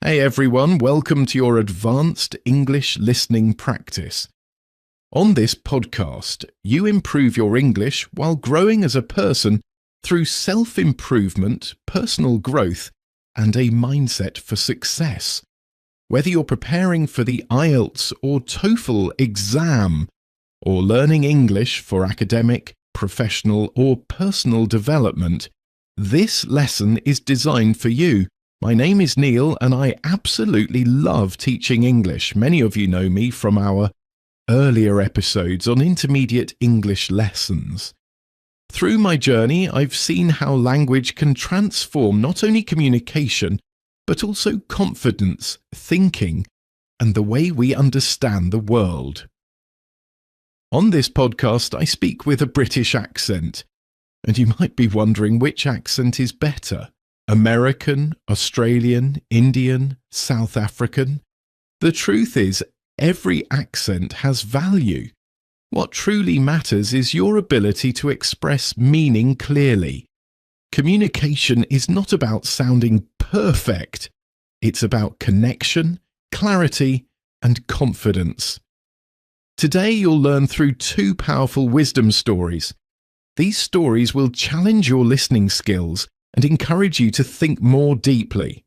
Hey everyone, welcome to your advanced English listening practice. On this podcast, you improve your English while growing as a person through self-improvement, personal growth, and a mindset for success. Whether you're preparing for the IELTS or TOEFL exam, or learning English for academic, professional, or personal development, this lesson is designed for you. My name is Neil and I absolutely love teaching English. Many of you know me from our earlier episodes on intermediate English lessons. Through my journey, I've seen how language can transform not only communication, but also confidence, thinking, and the way we understand the world. On this podcast, I speak with a British accent, and you might be wondering which accent is better. American, Australian, Indian, South African. The truth is, every accent has value. What truly matters is your ability to express meaning clearly. Communication is not about sounding perfect. It's about connection, clarity, and confidence. Today you'll learn through two powerful wisdom stories. These stories will challenge your listening skills and encourage you to think more deeply.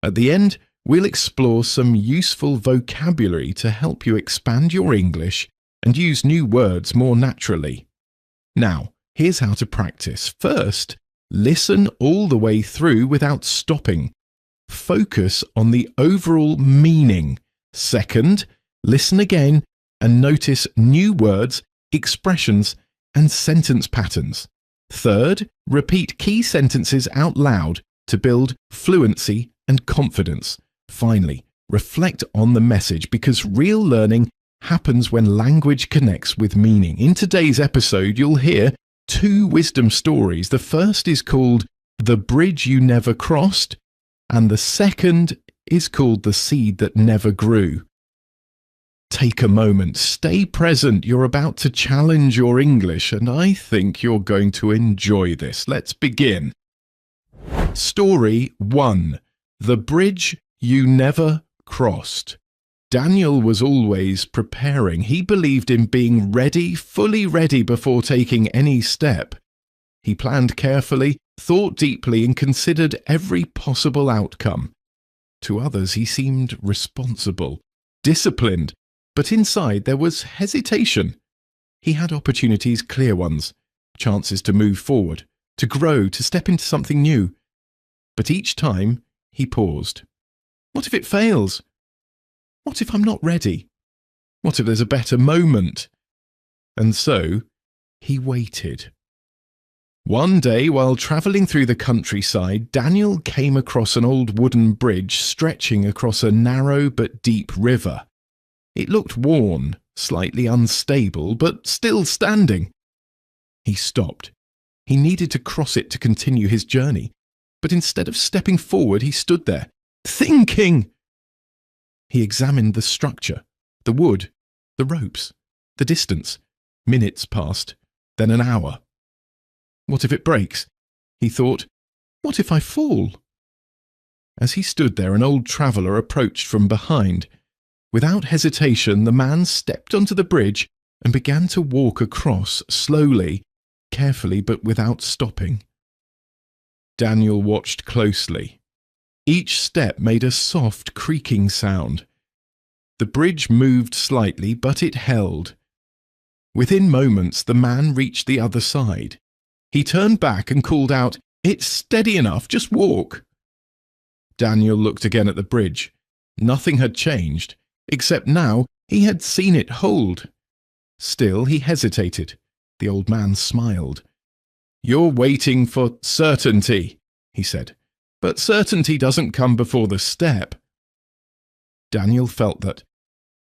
At the end, we'll explore some useful vocabulary to help you expand your English and use new words more naturally. Now, here's how to practice. First, listen all the way through without stopping. Focus on the overall meaning. Second, listen again and notice new words, expressions, and sentence patterns. Third, repeat key sentences out loud to build fluency and confidence. Finally, reflect on the message because real learning happens when language connects with meaning. In today's episode, you'll hear two wisdom stories. The first is called The Bridge You Never Crossed, and the second is called The Seed That Never Grew. Take a moment, stay present. You're about to challenge your English, and I think you're going to enjoy this. Let's begin. Story 1. The Bridge You Never Crossed. Daniel was always preparing. He believed in being ready, fully ready before taking any step. He planned carefully, thought deeply, and considered every possible outcome. To others, he seemed responsible, disciplined, but inside there was hesitation. He had opportunities, clear ones, chances to move forward, to grow, to step into something new. But each time he paused. What if it fails? What if I'm not ready? What if there's a better moment? And so he waited. One day, while travelling through the countryside, Daniel came across an old wooden bridge stretching across a narrow but deep river. It looked worn, slightly unstable, but still standing. He stopped. He needed to cross it to continue his journey, but instead of stepping forward, he stood there, thinking. He examined the structure, the wood, the ropes, the distance. Minutes passed, then an hour. What if it breaks? He thought. What if I fall? As he stood there, an old traveller approached from behind. Without hesitation, the man stepped onto the bridge and began to walk across slowly, carefully, but without stopping. Daniel watched closely. Each step made a soft creaking sound. The bridge moved slightly, but it held. Within moments, the man reached the other side. He turned back and called out, "It's steady enough, just walk." Daniel looked again at the bridge. Nothing had changed. Except now he had seen it hold. Still he hesitated. The old man smiled. "You're waiting for certainty," he said. "But certainty doesn't come before the step." Daniel felt that.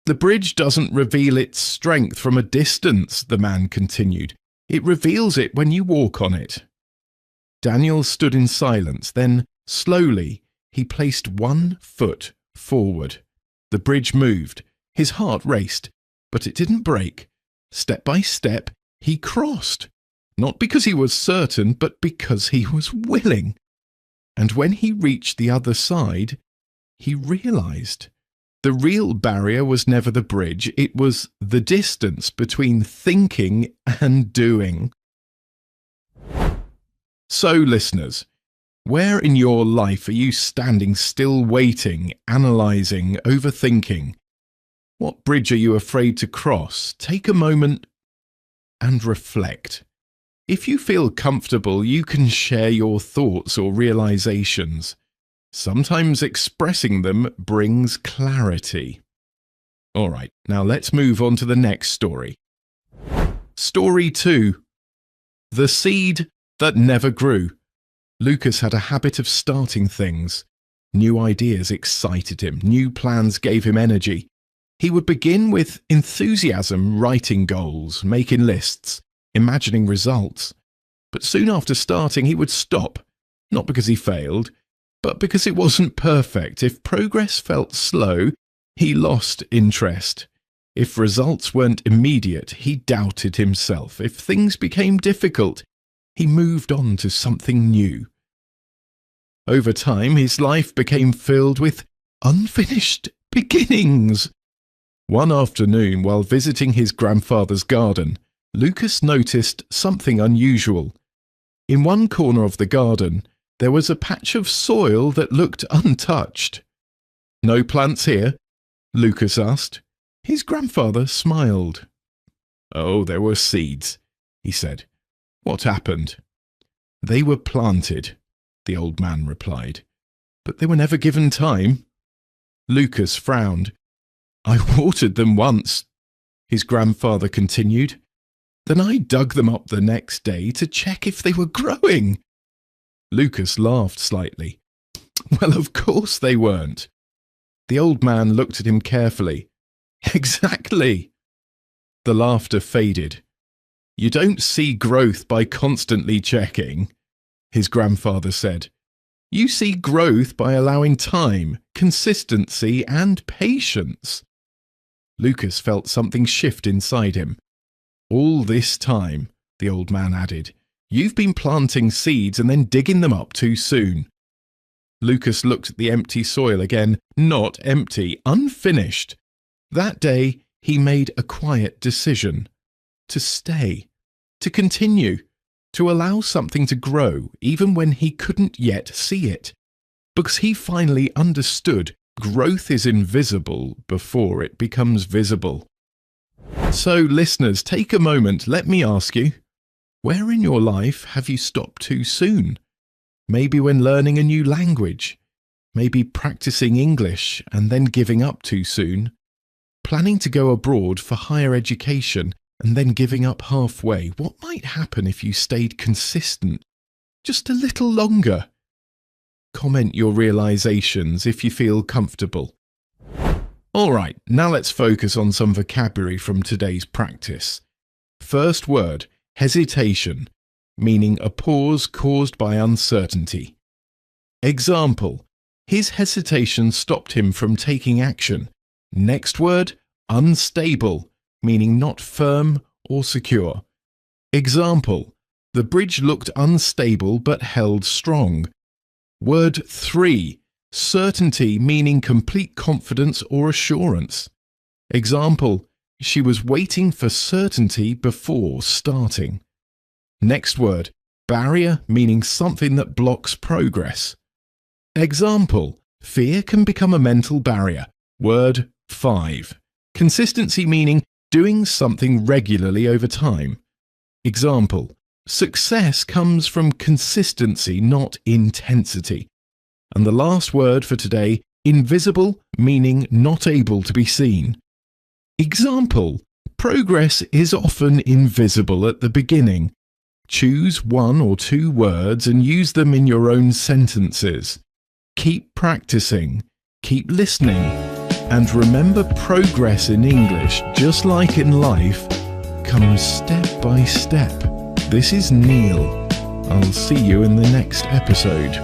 "The bridge doesn't reveal its strength from a distance," the man continued. "It reveals it when you walk on it." Daniel stood in silence. Then, slowly, he placed one foot forward. The bridge moved. His heart raced, but it didn't break. Step by step, he crossed. Not because he was certain, but because he was willing. And when he reached the other side, he realised the real barrier was never the bridge, it was the distance between thinking and doing. So, listeners, where in your life are you standing still waiting, analysing, overthinking? What bridge are you afraid to cross? Take a moment and reflect. If you feel comfortable, you can share your thoughts or realisations. Sometimes expressing them brings clarity. All right, now let's move on to the next story. Story 2. The seed that never grew. Lucas had a habit of starting things. New ideas excited him. New plans gave him energy. He would begin with enthusiasm, writing goals, making lists, imagining results. But soon after starting, he would stop, not because he failed, but because it wasn't perfect. If progress felt slow, he lost interest. If results weren't immediate, he doubted himself. If things became difficult, he moved on to something new. Over time, his life became filled with unfinished beginnings. One afternoon, while visiting his grandfather's garden, Lucas noticed something unusual. In one corner of the garden, there was a patch of soil that looked untouched. "No plants here?" Lucas asked. His grandfather smiled. "Oh, there were seeds," he said. "What happened?" "They were planted," the old man replied. "But they were never given time." Lucas frowned. "I watered them once," his grandfather continued. "Then I dug them up the next day to check if they were growing." Lucas laughed slightly. "Well, of course they weren't." The old man looked at him carefully. "Exactly." The laughter faded. "You don't see growth by constantly checking," his grandfather said. "You see growth by allowing time, consistency, and patience." Lucas felt something shift inside him. "All this time," the old man added, "you've been planting seeds and then digging them up too soon." Lucas looked at the empty soil again. Not empty, unfinished. That day, he made a quiet decision. To stay. To continue. To allow something to grow, even when he couldn't yet see it. Because he finally understood growth is invisible before it becomes visible. So, listeners, take a moment. Let me ask you, where in your life have you stopped too soon? Maybe when learning a new language. Maybe practicing English and then giving up too soon. Planning to go abroad for higher education and then giving up halfway. What might happen if you stayed consistent just a little longer? Comment your realizations if you feel comfortable. All right, now let's focus on some vocabulary from today's practice. First word, hesitation, meaning a pause caused by uncertainty. Example, his hesitation stopped him from taking action. Next word, unstable, meaning not firm or secure. Example, the bridge looked unstable but held strong. Word 3, certainty, meaning complete confidence or assurance. Example, she was waiting for certainty before starting. Next word, barrier, meaning something that blocks progress. Example, fear can become a mental barrier. Word 5, consistency, meaning doing something regularly over time. Example, success comes from consistency, not intensity. And the last word for today, invisible, meaning not able to be seen. Example, progress is often invisible at the beginning. Choose 1 or 2 words and use them in your own sentences. Keep practicing, keep listening, and remember progress in English, just like in life, comes step by step. This is Neil. I'll see you in the next episode.